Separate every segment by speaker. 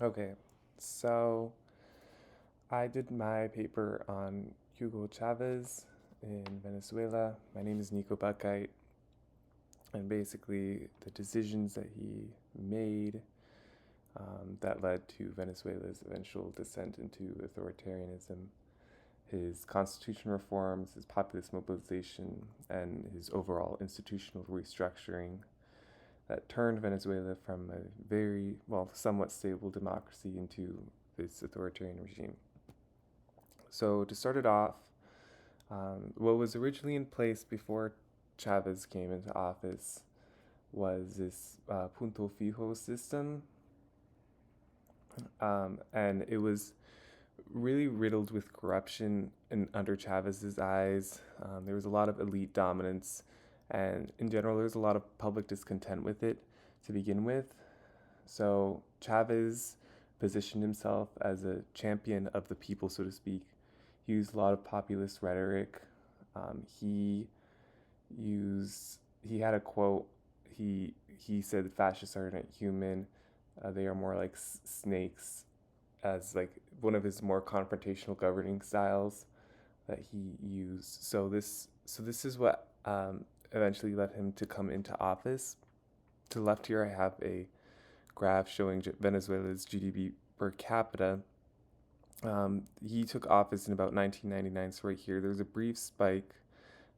Speaker 1: Okay, so I did my paper on Hugo Chavez in Venezuela. My name is Nico Buchheit, and basically the decisions that he made that led to Venezuela's eventual descent into authoritarianism, his constitution reforms, his populist mobilization, and his overall institutional restructuring that turned Venezuela from a very, well, somewhat stable democracy into this authoritarian regime. So, to start it off, what was originally in place before Chavez came into office was this punto fijo system, and it was really riddled with corruption under Chavez's eyes. There was a lot of elite dominance, and in general, there was a lot of public discontent with it to begin with. So Chavez positioned himself as a champion of the people, so to speak. He used a lot of populist rhetoric. He he had a quote. He said fascists are not human. They are more like snakes, as like one of his more confrontational governing styles that he used. So this is what eventually led him to come into office. To the left here, I have a graph showing Venezuela's GDP per capita. He took office in about 1999. So right here, there's a brief spike,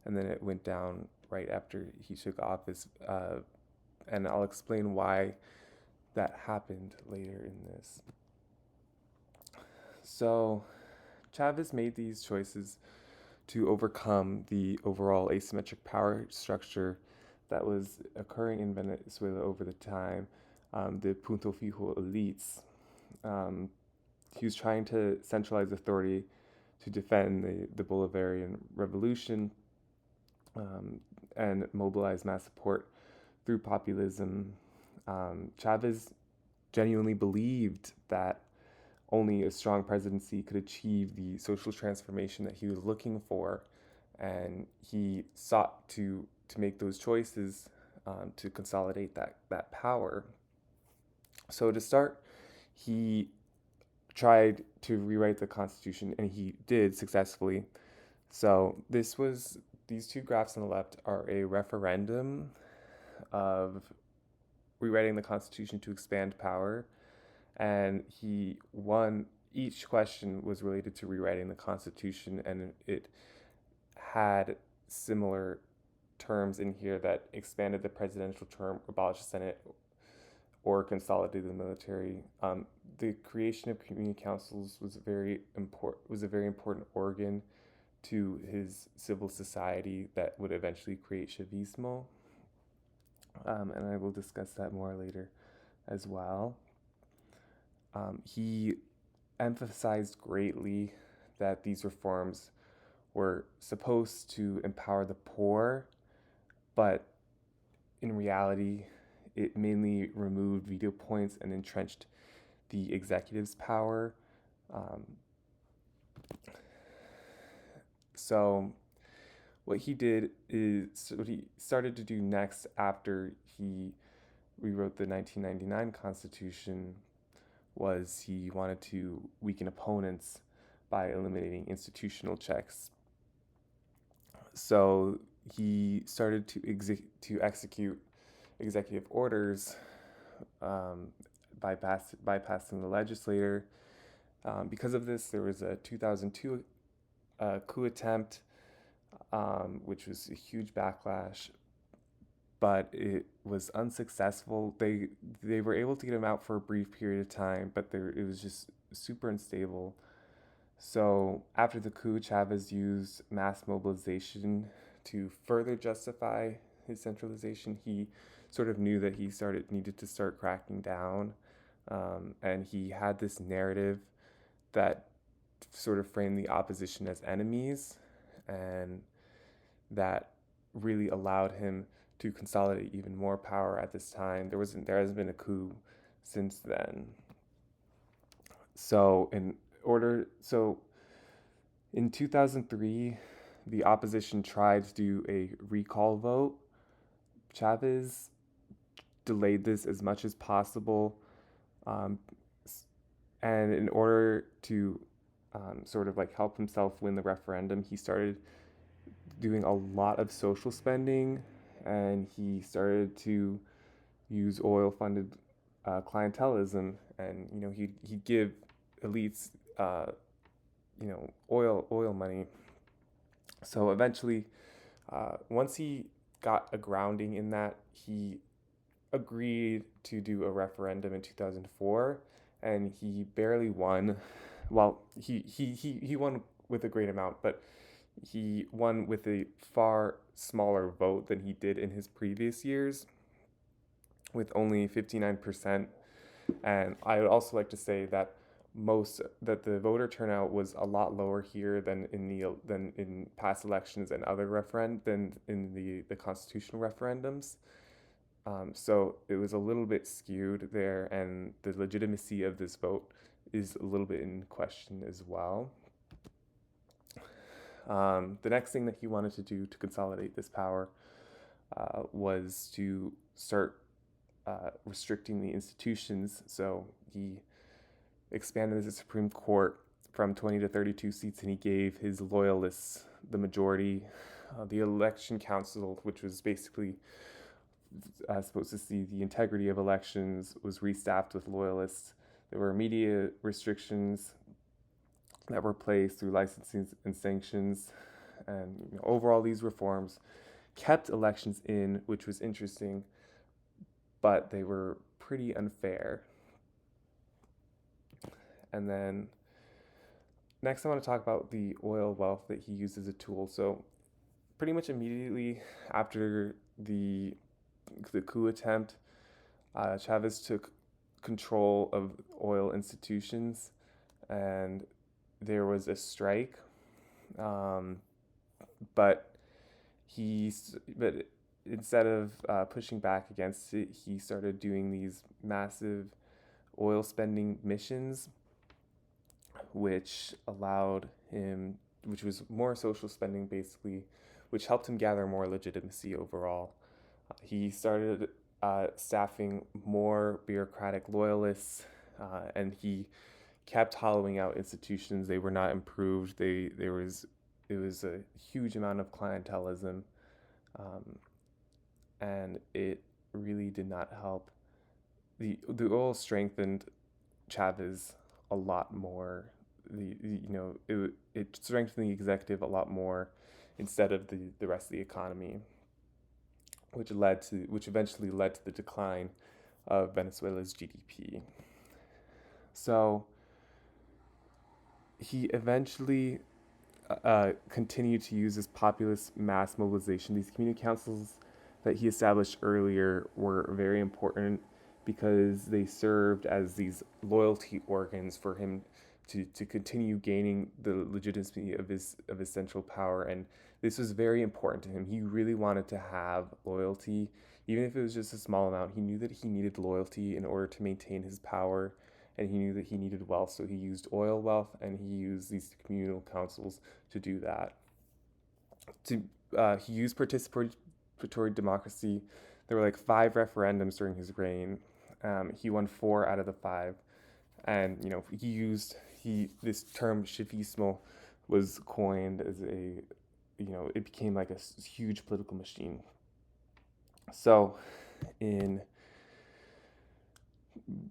Speaker 1: and then it went down right after he took office. And I'll explain why that happened later in this. So Chavez made these choices to overcome the overall asymmetric power structure that was occurring in Venezuela over the time, the Punto Fijo elites. Um, he was trying to centralize authority to defend the Bolivarian revolution, and mobilize mass support through populism. Chavez genuinely believed that only a strong presidency could achieve the social transformation that he was looking for, and he sought to make those choices to consolidate that power. So to start, he tried to rewrite the Constitution, and he did successfully. So these two graphs on the left are a referendum of rewriting the Constitution to expand power, and he won. Each question was related to rewriting the Constitution, and it had similar terms in here that expanded the presidential term, abolished the Senate, or consolidated the military. The creation of community councils was a very important organ to his civil society that would eventually create Chavismo, and I will discuss that more later as well. He emphasized greatly that these reforms were supposed to empower the poor, but in reality, it mainly removed veto points and entrenched the executive's power. Um, so, what he did is what he started to do next after he rewrote the 1999 Constitution was he wanted to weaken opponents by eliminating institutional checks. So he started to execute executive orders, um, bypassing the legislator. Because of this, there was a 2002 coup attempt, which was a huge backlash, but it was unsuccessful. They were able to get him out for a brief period of time, but it was just super unstable. So after the coup, Chavez used mass mobilization to further justify his centralization. He sort of knew that needed to start cracking down, and he had this narrative that sort of framed the opposition as enemies, and that really allowed him to consolidate even more power at this time. There hasn't been a coup since then. So so in 2003, the opposition tried to do a recall vote. Chavez delayed this as much as possible, um, And in order to sort of like help himself win the referendum, he started doing a lot of social spending, and he started to use oil-funded clientelism, and he'd give elites oil money. So eventually, once he got a grounding in that, he agreed to do a referendum in 2004, and he barely won. Well, he won with a great amount, but he won with a far smaller vote than he did in his previous years, with only 59%. And I would also like to say that the voter turnout was a lot lower here than in past elections and other than in the constitutional referendums. So it was a little bit skewed there, and the legitimacy of this vote is a little bit in question as well. The next thing that he wanted to do to consolidate this power was to start restricting the institutions. So he expanded the Supreme Court from 20 to 32 seats, and he gave his loyalists the majority. The election council, which was basically supposed to see the integrity of elections, was restaffed with loyalists. There were immediate restrictions that were placed through licensing and sanctions. And overall, these reforms kept elections in, which was interesting, but they were pretty unfair. And then next, I want to talk about the oil wealth that he used as a tool. So pretty much immediately after the coup attempt, Chavez took control of oil institutions, and there was a strike. But instead of pushing back against it, he started doing these massive oil spending missions, which was more social spending basically, which helped him gather more legitimacy overall. He started staffing more bureaucratic loyalists, and he kept hollowing out institutions. They were not improved. It was a huge amount of clientelism, and it really did not help. The oil strengthened Chavez a lot more. It strengthened the executive a lot more instead of the rest of the economy, which eventually led to the decline of Venezuela's GDP. So he eventually continued to use this populist mass mobilization. These community councils that he established earlier were very important because they served as these loyalty organs for him to continue gaining the legitimacy of his central power. And this was very important to him. He really wanted to have loyalty, even if it was just a small amount. He knew that he needed loyalty in order to maintain his power, and he knew that he needed wealth. So he used oil wealth, and he used these communal councils to do that. He used participatory democracy. There were like 5 referendums during his reign. He won 4 out of the 5, and this term chavismo was coined as it became like a huge political machine. So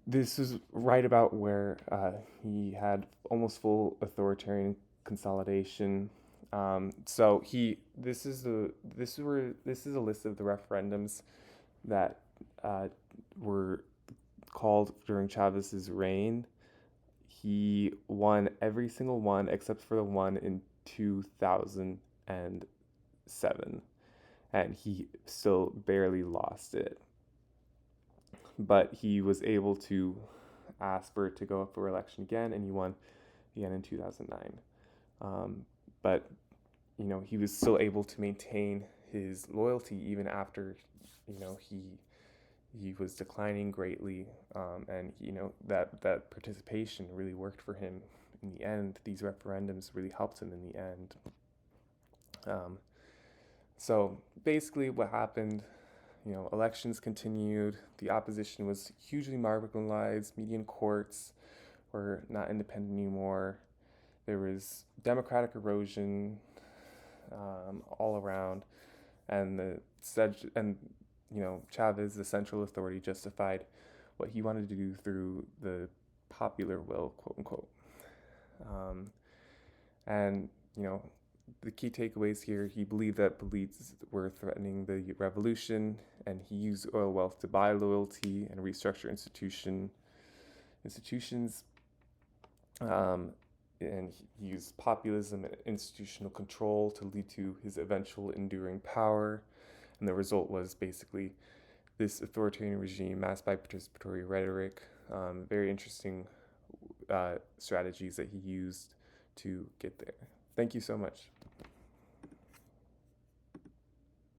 Speaker 1: this is right about where he had almost full authoritarian consolidation. This is a list of the referendums that were called during Chavez's reign. He won every single one except for the one in 2007, and he still barely lost it. But he was able to ask for it to go up for election again, and he won again in 2009. But he was still able to maintain his loyalty even after he was declining greatly, and that participation really worked for him in the end. These referendums really helped him in the end. So basically, what happened? Elections continued. The opposition was hugely marginalized. Median courts were not independent anymore. There was democratic erosion all around, and Chavez, the central authority, justified what he wanted to do through the popular will, quote unquote. And the key takeaways here: he believed that elites were threatening the revolution, and he used oil wealth to buy loyalty and restructure institutions. And he used populism and institutional control to lead to his eventual enduring power. And the result was basically this authoritarian regime masked by participatory rhetoric. Very interesting strategies that he used to get there. Thank you so much.